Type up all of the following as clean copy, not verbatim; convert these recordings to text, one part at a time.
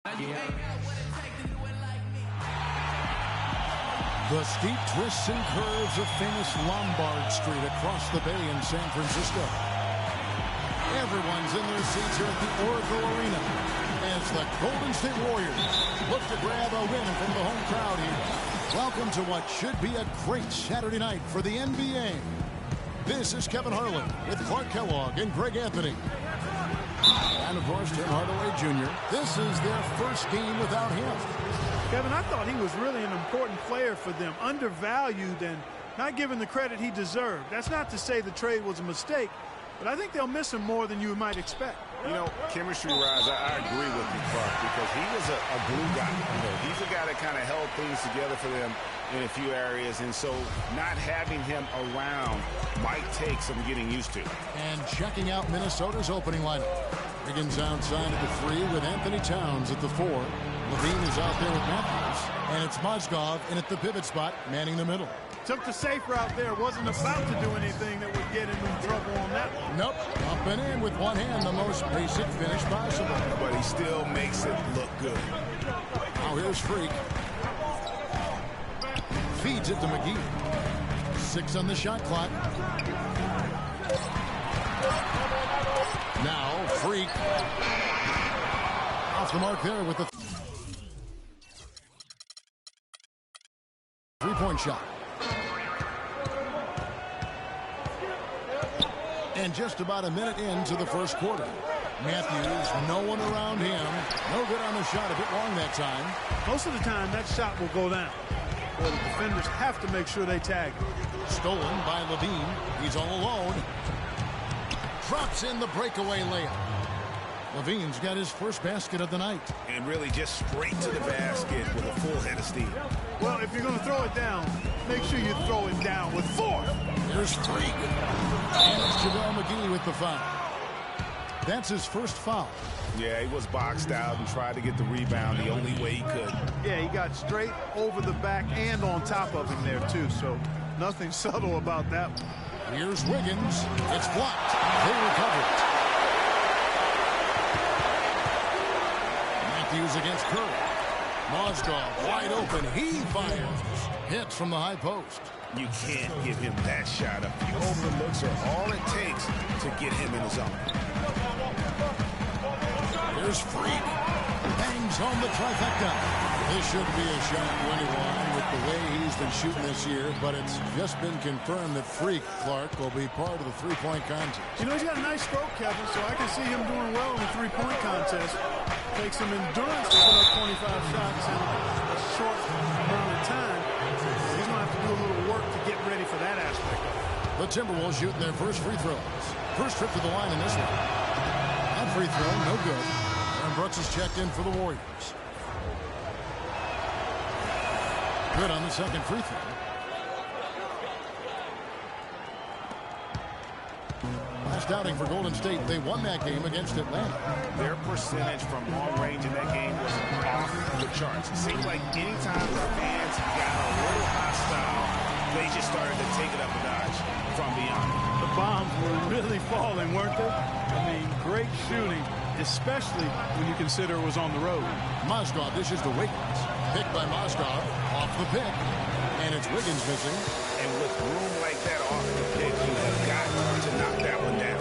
The steep twists and curves of famous Lombard Street across the bay in San Francisco. Everyone's in their seats here at the Oracle Arena as the Golden State Warriors look to grab a win from the home crowd here. Welcome to what should be a great Saturday night for the NBA. This is Kevin Harlan with Clark Kellogg and Greg Anthony. And, of course, Tim Hardaway Jr. This is their first game without him. Kevin, I thought he was really an important player for them, undervalued and not given the credit he deserved. That's not to say the trade was a mistake, but I think they'll miss him more than you might expect. You know, chemistry-wise, I agree with you, Clark, because he was a glue guy. He's a guy that kind of held things together for them in a few areas, and so not having him around might take some getting used to. And checking out Minnesota's opening lineup. Wiggins outside at the 3 with Anthony Towns at the 4. Levine is out there with Matthews, and it's Mozgov in at the pivot spot, manning the middle. Took the safe route there. Wasn't about to do anything that would get him in trouble on that one. Nope. Up and in with one hand, the most basic finish possible. But he still makes it look good. Now here's Freak. Feeds it to McGee. 6 on the shot clock. Now Freak. Off the mark there with the three-point shot. And just about a minute into the first quarter. Matthews, no one around him. No good on the shot, a bit long that time. Most of the time, that shot will go down. Well, the defenders have to make sure they tag him. Stolen by Levine. He's all alone. Drops in the breakaway layup. Levine's got his first basket of the night. And really just straight to the basket with a full head of steam. Well, if you're going to throw it down, make sure you throw it down with force. Here's Freak. And it's JaVale McGee with the foul. That's his first foul. Yeah, he was boxed out and tried to get the rebound the only way he could. Yeah, he got straight over the back and on top of him there, too. So nothing subtle about that one. Here's Wiggins. It's blocked. They recover it. Matthews against Curry. Mozgov wide open. He fires. Hits from the high post. You can't give him that shot. A few overlooks are all it takes to get him in the zone. Here's Freak. Bangs home the trifecta. This should be a shot to anyone with the way he's been shooting this year, but it's just been confirmed that Freak, Clark, will be part of the three-point contest. You know, he's got a nice stroke, Kevin, so I can see him doing well in the three-point contest. Takes some endurance to put up 25 shots in a short amount of time. He's going to have to do a little work to get ready for that aspect of it. The Timberwolves shooting their first free throws. First trip to the line in this one. That free throw, no good. And Brooks is checked in for the Warriors. Good on the second free throw. Last outing for Golden State, they won that game against Atlanta. Their percentage from long range in that game was off the charts. It seemed like anytime the fans got a little hostile, they just started to take it up a notch from beyond. The bombs were really falling, weren't they? I mean, great shooting, especially when you consider it was on the road. Mozgov dishes to Wiggins. Picked by Mozgov, off the pick. And it's Wiggins missing. And with room like that off the pick, you have got to knock that one down.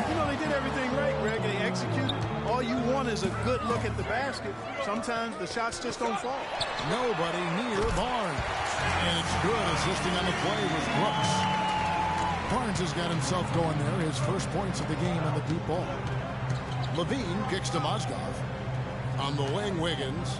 You know, they did everything right, Greg. They executed. All you want is a good look at the basket. Sometimes the shots just don't fall. Nobody near Barnes. And it's good. Assisting on the play was Brooks. Barnes has got himself going there. His first points of the game on the deep ball. Levine kicks to Mozgov. On the wing, Wiggins.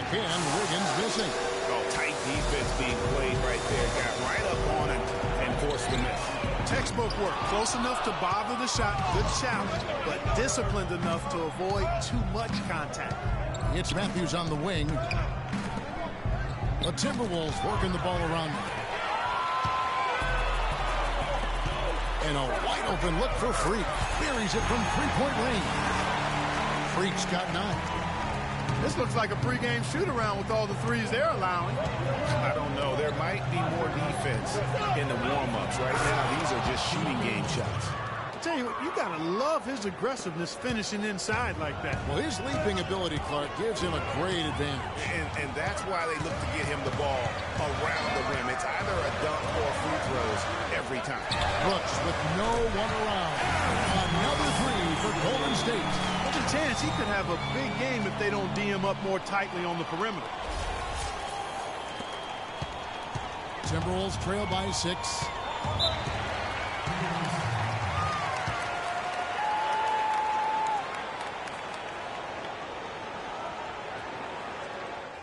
Again, Wiggins missing. Oh, tight defense being played right there. Got right up on it and forced the miss. Textbook work. Close enough to bother the shot. Good challenge, but disciplined enough to avoid too much contact. It's Matthews on the wing. The Timberwolves working the ball around them. And a wide open look for Freak. Buries it from three-point range. Freak's got 9. This looks like a pregame shoot-around with all the threes they're allowing. I don't know. There might be more defense in the warm-ups. Right now, these are just shooting game shots. tell you what, you got to love his aggressiveness finishing inside like that. Well, his leaping ability, Clark, gives him a great advantage. And that's why they look to get him the ball around the rim. It's either a dunk or free throws every time. Brooks with no one around. Another three for Golden State. There's a chance he could have a big game if they don't D him up more tightly on the perimeter. Timberwolves trail by 6.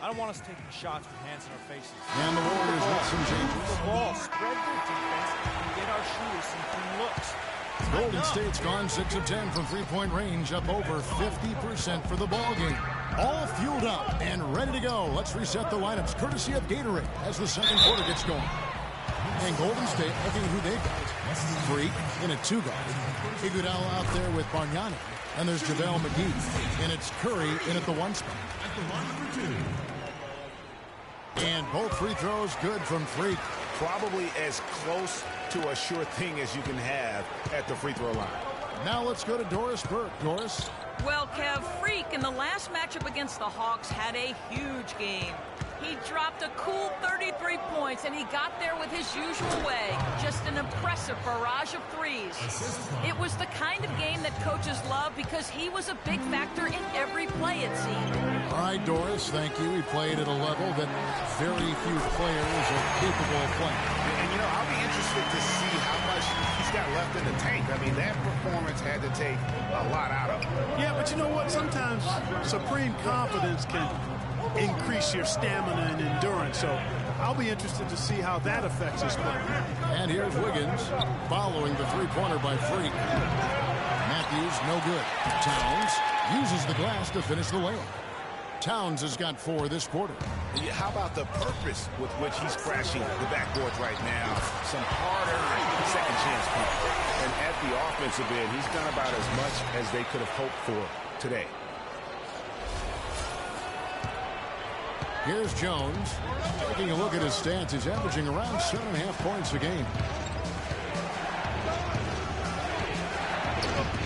I don't want us taking shots with hands in our faces. And the Warriors with some changes. The ball, spread their defense, and get our shooters some clean looks. Golden State's gone 6 of 10 from three-point range, up over 50% for the ball game. All fueled up and ready to go. Let's reset the lineups, courtesy of Gatorade, as the second quarter gets going. And Golden State, looking at who they've got. Freak in a 2-guard. Iguodala out there with Bargnani. And there's JaVale McGee. And it's Curry in at the 1 spot. And both free throws good from Freak. Probably as close to a sure thing as you can have at the free throw line. Now let's go to Doris Burke. Doris? Well, Kev, Freak in the last matchup against the Hawks had a huge game. He dropped a cool 33 points, and he got there with his usual way. Just an impressive barrage of threes. It was the kind of game that coaches love because he was a big factor in every play, it seemed. All right, Doris, thank you. He played at a level that very few players are capable of playing. And, you know, I'll be interested to see how much he's got left in the tank. I mean, that performance had to take a lot out of him. Yeah, but you know what? Sometimes supreme confidence can increase your stamina and endurance. So I'll be interested to see how that affects his play. And here's Wiggins following the three-pointer by Freak. Matthews, no good. Towns uses the glass to finish the layup. Towns has got 4 this quarter. Yeah, how about the purpose with which he's crashing the backboards right now? Some harder second chance points. And at the offensive end, he's done about as much as they could have hoped for today. Here's Jones. Taking a look at his stats, he's averaging around 7.5 points a game.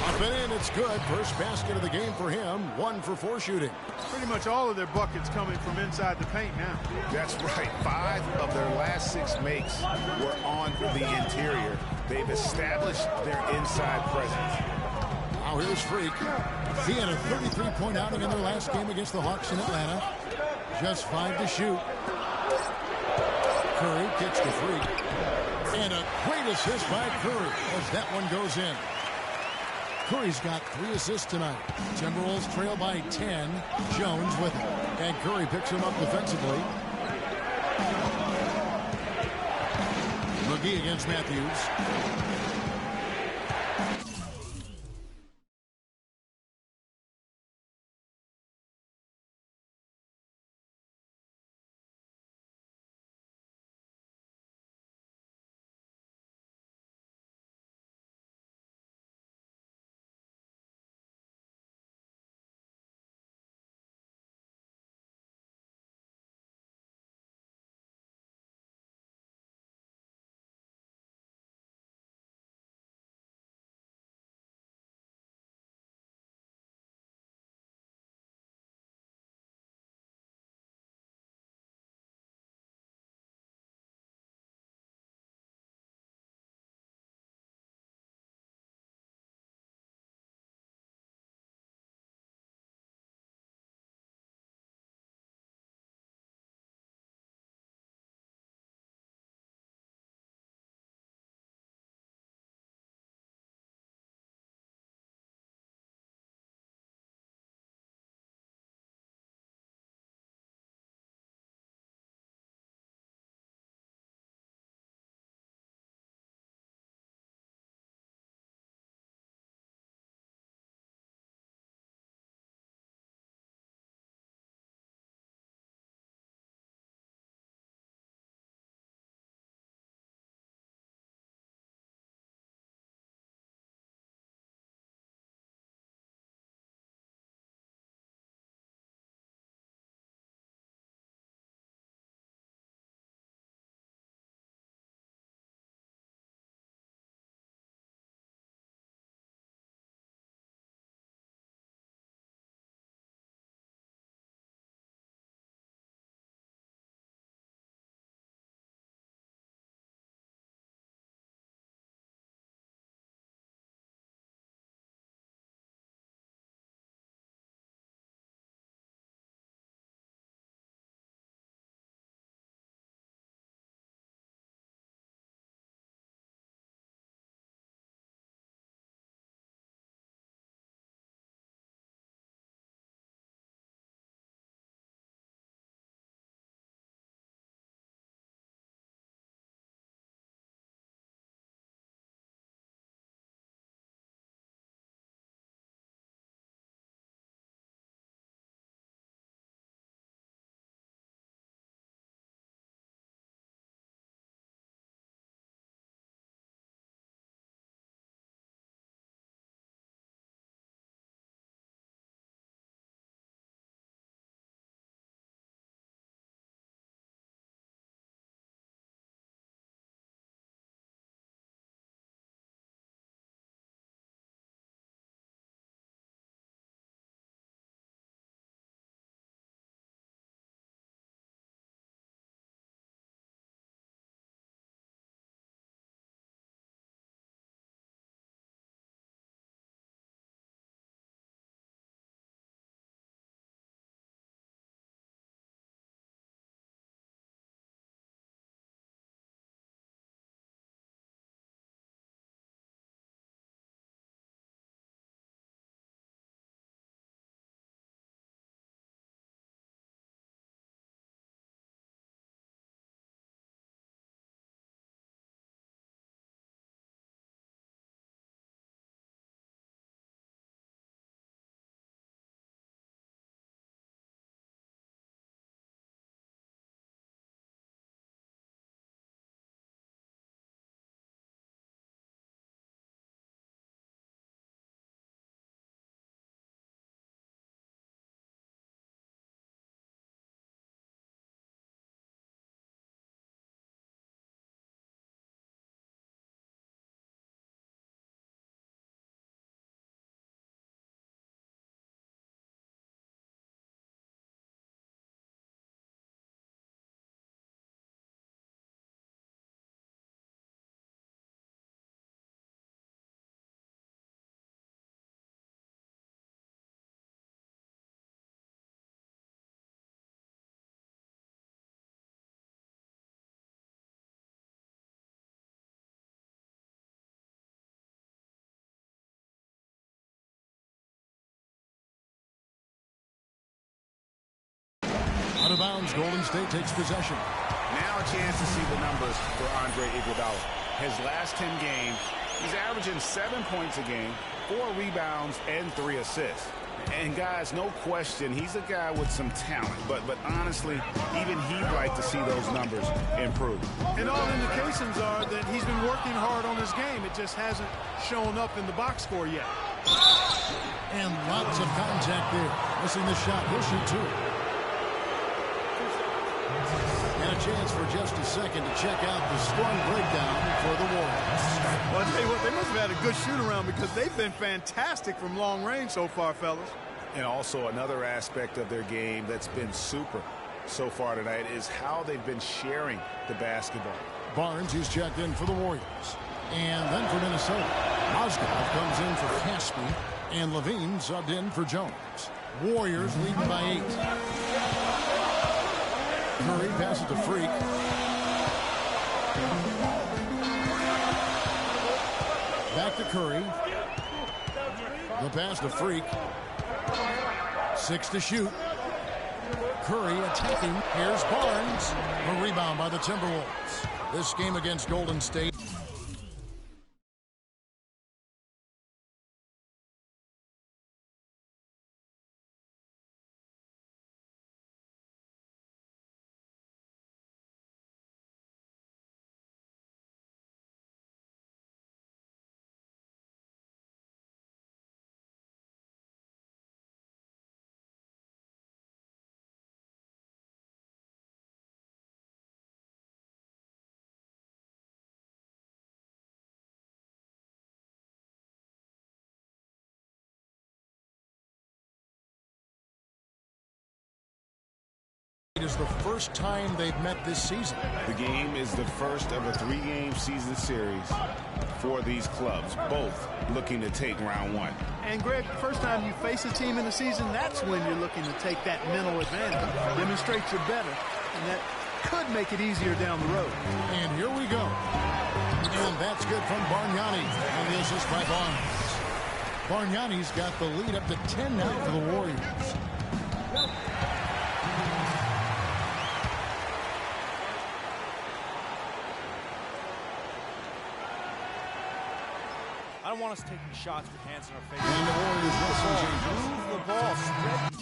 Up and in, it's good. First basket of the game for him. 1 for 4 shooting. Pretty much all of their buckets coming from inside the paint now. That's right. 5 of their last 6 makes were on the interior. They've established their inside presence. Now here's Freak. He had a 33-point outing in their last game against the Hawks in Atlanta. Just 5 to shoot. Curry kicks to Freak. And a great assist by Curry as that one goes in. Curry's got 3 assists tonight. Timberwolves trail by 10. Jones with it. And Curry picks him up defensively. McGee against Matthews. Out of bounds, Golden State takes possession. Now a chance to see the numbers for Andre Iguodala. His last 10 games, he's averaging 7 points a game, 4 rebounds, and 3 assists. And guys, no question, he's a guy with some talent. But honestly, even he'd like to see those numbers improve. And all indications are that he's been working hard on his game. It just hasn't shown up in the box score yet. And lots of contact there. Missing the shot. He'll shoot 2. And a chance for just a second to check out the scoring breakdown for the Warriors. Well, I tell you what, they must have had a good shoot-around because they've been fantastic from long range so far, fellas. And also another aspect of their game that's been super so far tonight is how they've been sharing the basketball. Barnes, who's checked in for the Warriors. And then for Minnesota, Mozgov comes in for Caspi, and Levine subbed in for Jones. Warriors leading by 8. Curry passes to Freak. Back to Curry. The pass to Freak. 6 to shoot. Curry attacking. Here's Barnes. A rebound by the Timberwolves. This game against Golden State. It is the first time they've met this season. The game is the first of a 3-game season series for these clubs, both looking to take round 1. And, Greg, the first time you face a team in the season, that's when you're looking to take that mental advantage, demonstrate you're better, and that could make it easier down the road. And here we go. And that's good from Bargnani. And the assist by Barnes. Bargnani's got the lead up to 10 now for the Warriors. I don't want us taking shots with hands in our face. And the Warriors with some changes. Move the ball, spread.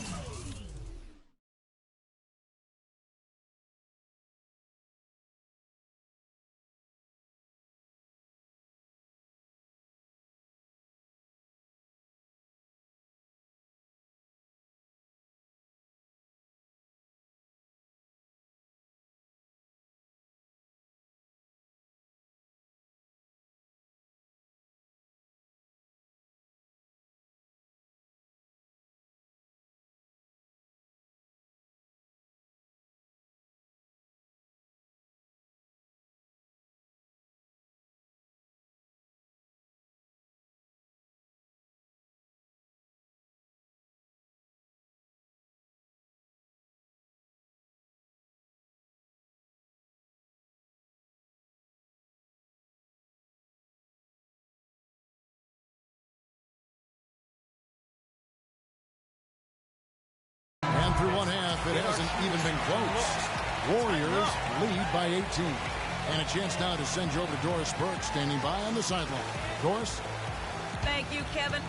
And through one half, it hasn't even been close. Warriors lead by 18. And a chance now to send you over to Doris Burke, standing by on the sideline. Doris? Thank you, Kevin.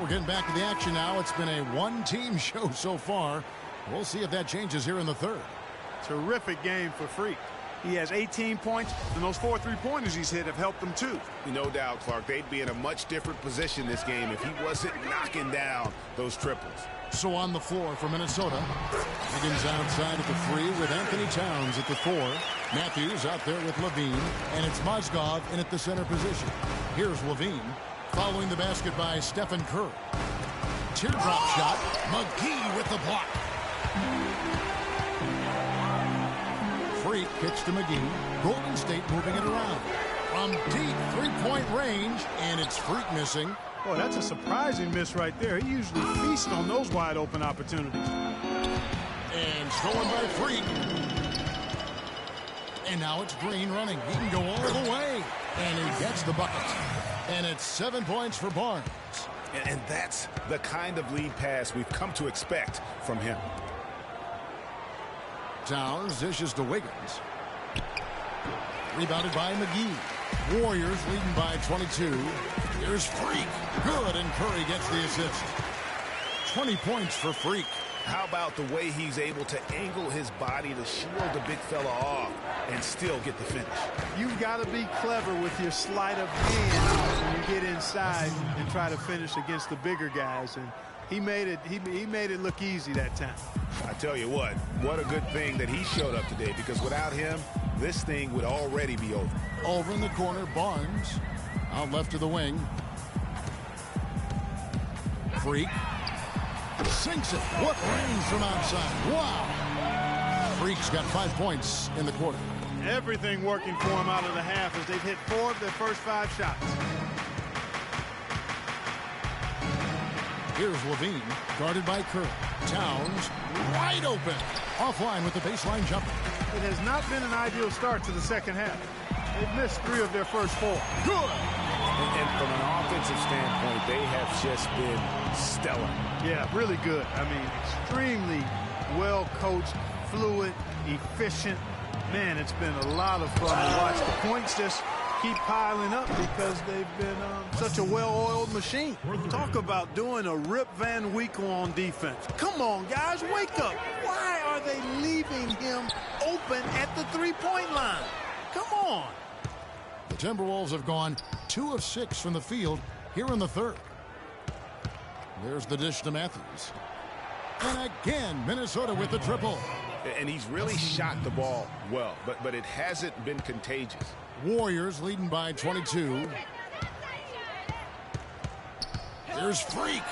We're getting back to the action now. It's been a one-team show so far. We'll see if that changes here in the third. Terrific game for Freak. He has 18 points, and those 4 3-pointers he's hit have helped them too. No doubt, Clark, they'd be in a much different position this game if he wasn't knocking down those triples. So on the floor for Minnesota, Higgins outside at the 3 with Anthony Towns at the 4. Matthews out there with Levine, and it's Mozgov in at the center position. Here's Levine, following the basket by Stephen Curry. teardrop shot. McGee with the block. Freak kicks to McGee. Golden State moving it around. From deep three-point range, and it's Freak missing. Boy, that's a surprising miss right there. He usually feasts on those wide-open opportunities. And stolen by Freak. And now it's Green running. He can go all the way. And he gets the bucket. And it's 7 points for Barnes. And that's the kind of lead pass we've come to expect from him. Towns dishes to Wiggins. Rebounded by McGee. Warriors leading by 22. Here's Freak. Good, and Curry gets the assist. 20 points for Freak. How about the way he's able to angle his body to shield the big fella off and still get the finish? You've got to be clever with your sleight of hand when you get inside and try to finish against the bigger guys. And he made it look easy that time. I tell you what a good thing that he showed up today, because without him, this thing would already be over. Over in the corner, Barnes. Out left to the wing. Freak. Sinks it. What range from outside. Wow. Freak's got 5 points in the quarter. Everything working for him out of the half as they've hit 4 of their first 5 shots. Here's Levine, guarded by Curry. Towns, wide open. Offline with the baseline jumper. It has not been an ideal start to the second half. They've missed 3 of their first 4. Good. And from an offensive standpoint, they have just been stellar. Yeah, really good. I mean, extremely well coached, fluid, efficient. Man, it's been a lot of fun to watch. The points just keep piling up because they've been such a well-oiled machine. Talk about doing a Rip Van Winkle on defense. Come on, guys, wake up. Why are they leaving him open at the three-point line? Come on. The Timberwolves have gone 2 of 6 from the field here in the third. There's the dish to Matthews. And again, Minnesota with the triple. And he's really shot the ball well, but it hasn't been contagious. Warriors leading by 22. There's Freak.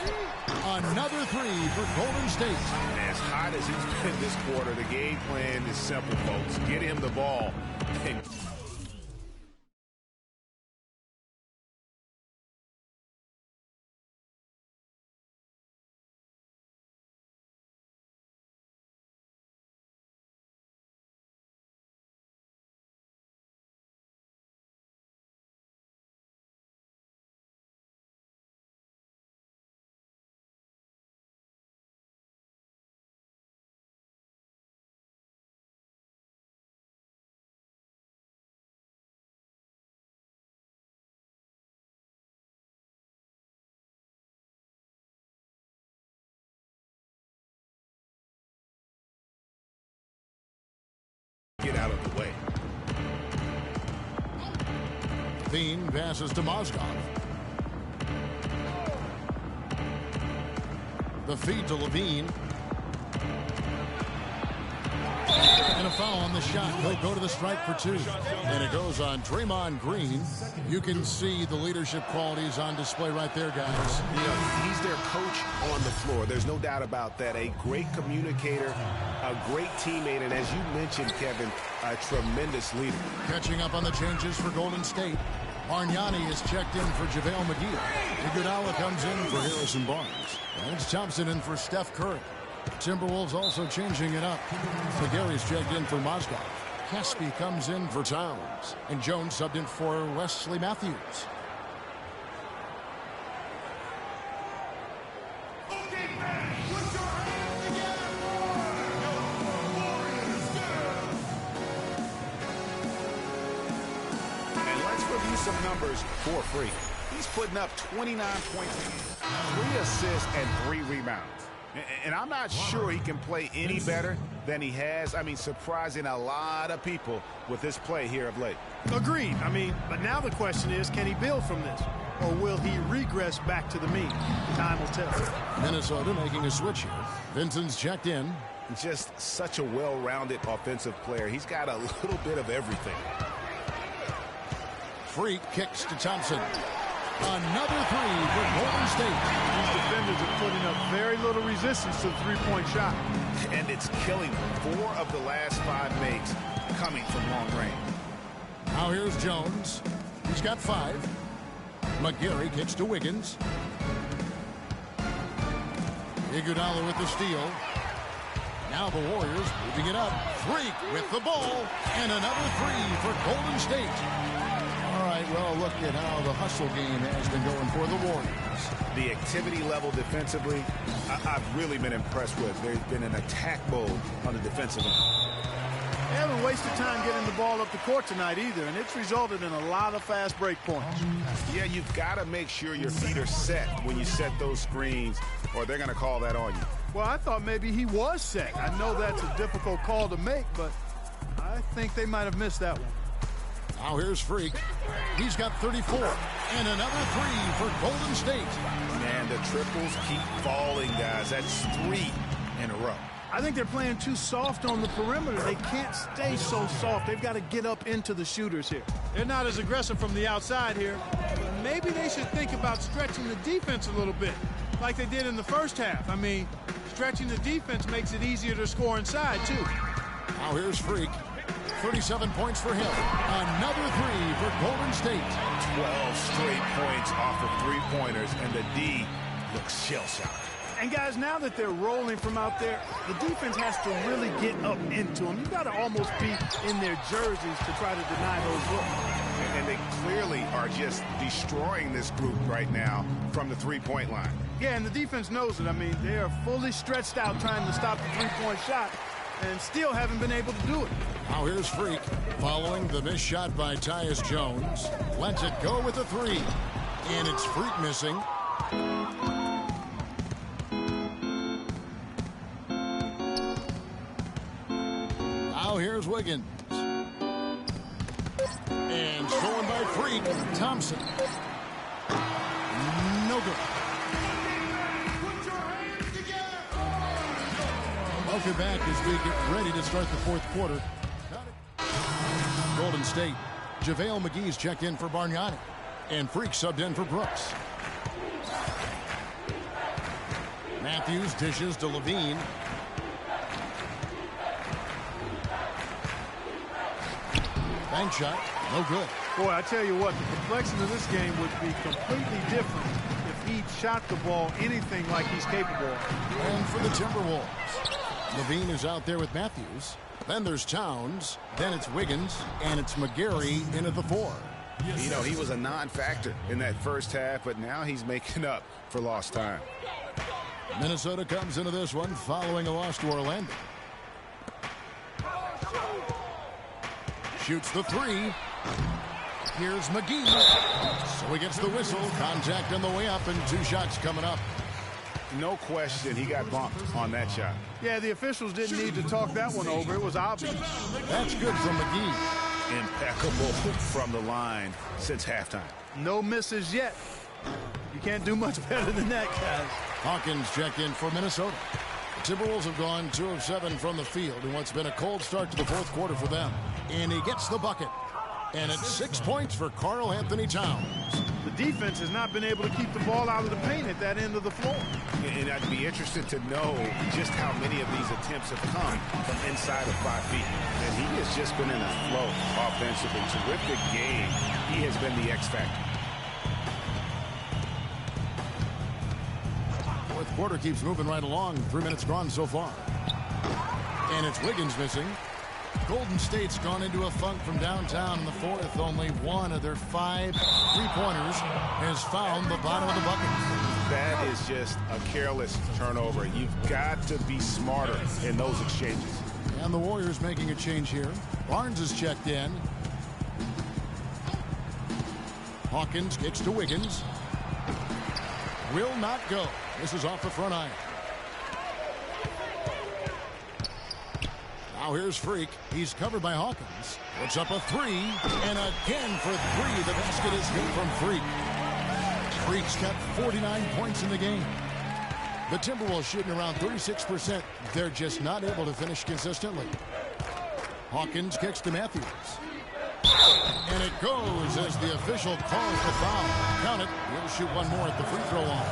Another 3 for Golden State. And as hot as he's been this quarter, the game plan is simple, folks. Get him the ball. And get out of the way. Bean passes to Mozgov. The feed to Levine. And a foul on the shot. They'll go to the strike for 2. And it goes on Draymond Green. You can see the leadership qualities on display right there, guys. You know, he's their coach on the floor. There's no doubt about that. A great communicator, a great teammate, and as you mentioned, Kevin, a tremendous leader. Catching up on the changes for Golden State. Bargnani is checked in for JaVale McGee. Iguodala comes in for Harrison Barnes. Lance Thompson in for Steph Curry. Timberwolves also changing it up. McGarry's checked in for Mozgov. Caspi comes in for Towns. And Jones subbed in for Wesley Matthews. And let's review some numbers for Freak. He's putting up 29 points, 3 assists, and 3 rebounds. And I'm not sure he can play any better than he has. I mean, surprising a lot of people with this play here of late. Agreed. I mean, but now the question is, can he build from this? Or will he regress back to the mean? Time will tell. Minnesota making a switch here. Vincent's checked in. Just such a well-rounded offensive player. He's got a little bit of everything. Freak kicks to Thompson. Another three for Golden State. These defenders are putting up very little resistance to the three-point shot. And it's killing them. 4 of the last 5 makes coming from long range. Now here's Jones. He's got 5. McGarry kicks to Wiggins. Iguodala with the steal. Now the Warriors moving it up. Freak with the ball. And another 3 for Golden State. All right, well, look at how the hustle game has been going for the Warriors. The activity level defensively, I've really been impressed with. There's been an attack mode on the defensive end. They haven't wasted time getting the ball up the court tonight either, and it's resulted in a lot of fast break points. Yeah, you've got to make sure your feet are set when you set those screens, or they're going to call that on you. Well, I thought maybe he was set. I know that's a difficult call to make, but I think they might have missed that one. Now here's Freak. He's got 34. And another 3 for Golden State. Man, the triples keep falling, guys. That's 3 in a row. I think they're playing too soft on the perimeter. They can't stay so soft. They've got to get up into the shooters here. They're not as aggressive from the outside here. But maybe they should think about stretching the defense a little bit, like they did in the first half. I mean, stretching the defense makes it easier to score inside, too. Now here's Freak. 37 points for him. Another 3 for Golden State. 12 straight points off of three-pointers, and the D looks shell-shocked. And, guys, now that they're rolling from out there, the defense has to really get up into them. You've got to almost be in their jerseys to try to deny those looks. And they clearly are just destroying this group right now from the three-point line. Yeah, and the defense knows it. I mean, they are fully stretched out trying to stop the three-point shot and still haven't been able to do it. Now here's Freak. Following the missed shot by Tyus Jones. Lets it go with a 3. And it's Freak missing. Now here's Wiggins. And stolen by Freak. Thompson. No good. Welcome back as we get ready to start the fourth quarter. Golden State. JaVale McGee's checked in for Bargnani. And Freak subbed in for Brooks. Matthews dishes to Levine. Bank shot. No good. Boy, I tell you what, the complexion of this game would be completely different if he shot the ball anything like he's capable of. And for the Timberwolves. Levine is out there with Matthews. Then there's Towns. Then it's Wiggins. And it's McGarry in at the 4. You know, he was a non-factor in that first half, but now he's making up for lost time. Minnesota comes into this one following a loss to Orlando. Shoots the 3. Here's McGee. So he gets the whistle. Contact on the way up and 2 shots coming up. No question he got bumped on that shot. Yeah, the officials didn't need to talk that one over. It was obvious. That's good from McGee. Impeccable from the line since halftime. No misses yet. You can't do much better than that, guys. Hawkins checked in for Minnesota. The Timberwolves have gone 2 of 7 from the field in what's been a cold start to the fourth quarter for them. And he gets the bucket. And it's 6 points for Karl Anthony Towns. The defense has not been able to keep the ball out of the paint at that end of the floor. And I'd be interested to know just how many of these attempts have come from inside of 5 feet. And he has just been in a flow offensively. Terrific game. He has been the X factor. Fourth quarter keeps moving right along. 3 minutes gone so far. And it's Wiggins missing. Golden State's gone into a funk from downtown in the fourth. Only 1 of their 5 3-pointers has found the bottom of the bucket. That is just a careless turnover. You've got to be smarter in those exchanges. And the Warriors making a change here. Barnes is checked in. Hawkins kicks to Wiggins. Will not go. This is off the front iron. Now here's Freak. He's covered by Hawkins. Puts up a 3. And again for 3. The basket is hit from Freak. Freak's got 49 points in the game. The Timberwolves shooting around 36%. They're just not able to finish consistently. Hawkins kicks to Matthews. And it goes as the official calls the foul. count it. He'll shoot one more at the free throw line.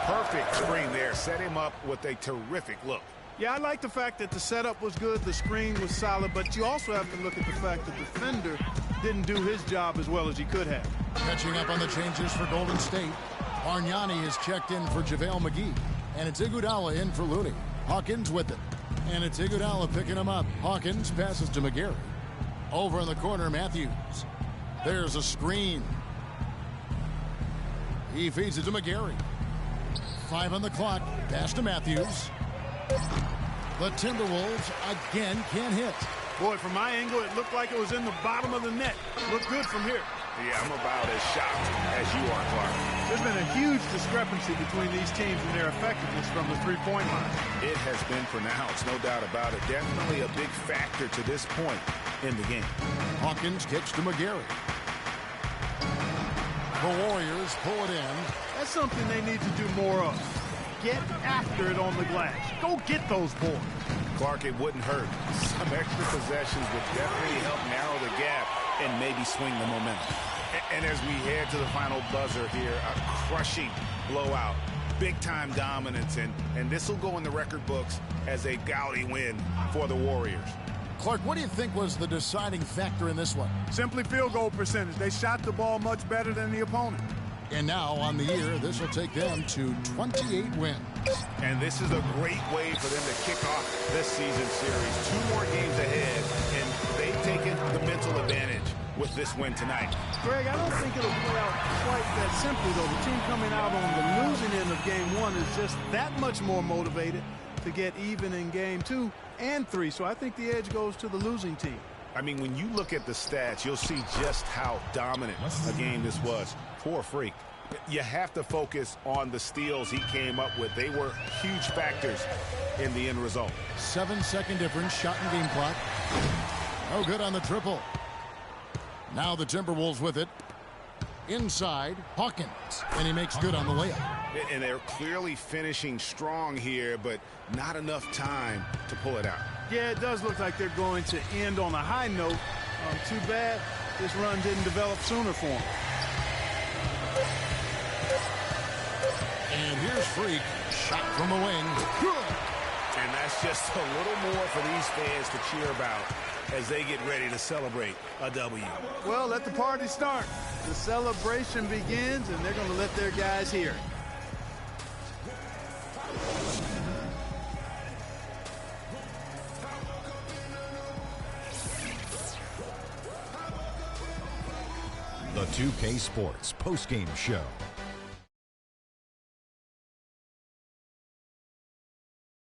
Perfect screen there. Set him up with a terrific look. Yeah, I like the fact that the setup was good, the screen was solid, but you also have to look at the fact that the defender didn't do his job as well as he could have. Catching up on the changes for Golden State. Bargnani is checked in for JaVale McGee. And it's Iguodala in for Looney. Hawkins with it. And it's Iguodala picking him up. Hawkins passes to McGarry. Over in the corner, Matthews. There's a screen. He feeds it to McGarry. 5 on the clock. Pass to Matthews. The Timberwolves again can't hit. Boy, from my angle, it looked like it was in the bottom of the net. Looked good from here. Yeah, I'm about as shocked as you are, Clark. There's been a huge discrepancy between these teams and their effectiveness from the three-point line. It has been pronounced, no doubt about it. Definitely a big factor to this point in the game. Hawkins kicks to McGarry. The Warriors pull it in. That's something they need to do more of. Get after it on the glass. Go get those boards. Clark, it wouldn't hurt. Some extra possessions would definitely help narrow the gap and maybe swing the momentum. And as we head to the final buzzer here, a crushing blowout, big-time dominance, and this will go in the record books as a gaudy win for the Warriors. Clark, what do you think was the deciding factor in this one? Simply field goal percentage. They shot the ball much better than the opponent. And now on the year, this will take them to 28 wins. And this is a great way for them to kick off this season series. 2 more games ahead, and they've taken the mental advantage with this win tonight. Greg, I don't think it'll play out quite that simply, though. The team coming out on the losing end of game 1 is just that much more motivated to get even in game 2 and 3. So I think the edge goes to the losing team. I mean, when you look at the stats, you'll see just how dominant a game this was. Poor Freak. You have to focus on the steals he came up with. They were huge factors in the end result. 7-second difference, shot and game clock. No good on the triple. Now the Timberwolves with it. Inside, Hawkins. And he makes good on the layup. And they're clearly finishing strong here, but not enough time to pull it out. Yeah, it does look like they're going to end on a high note. Too bad this run didn't develop sooner for them. And here's Freak. Shot from the wing. And that's just a little more for these fans to cheer about as they get ready to celebrate a W. Well, let the party start. The celebration begins, and they're going to let their guys hear it. The 2K Sports postgame show.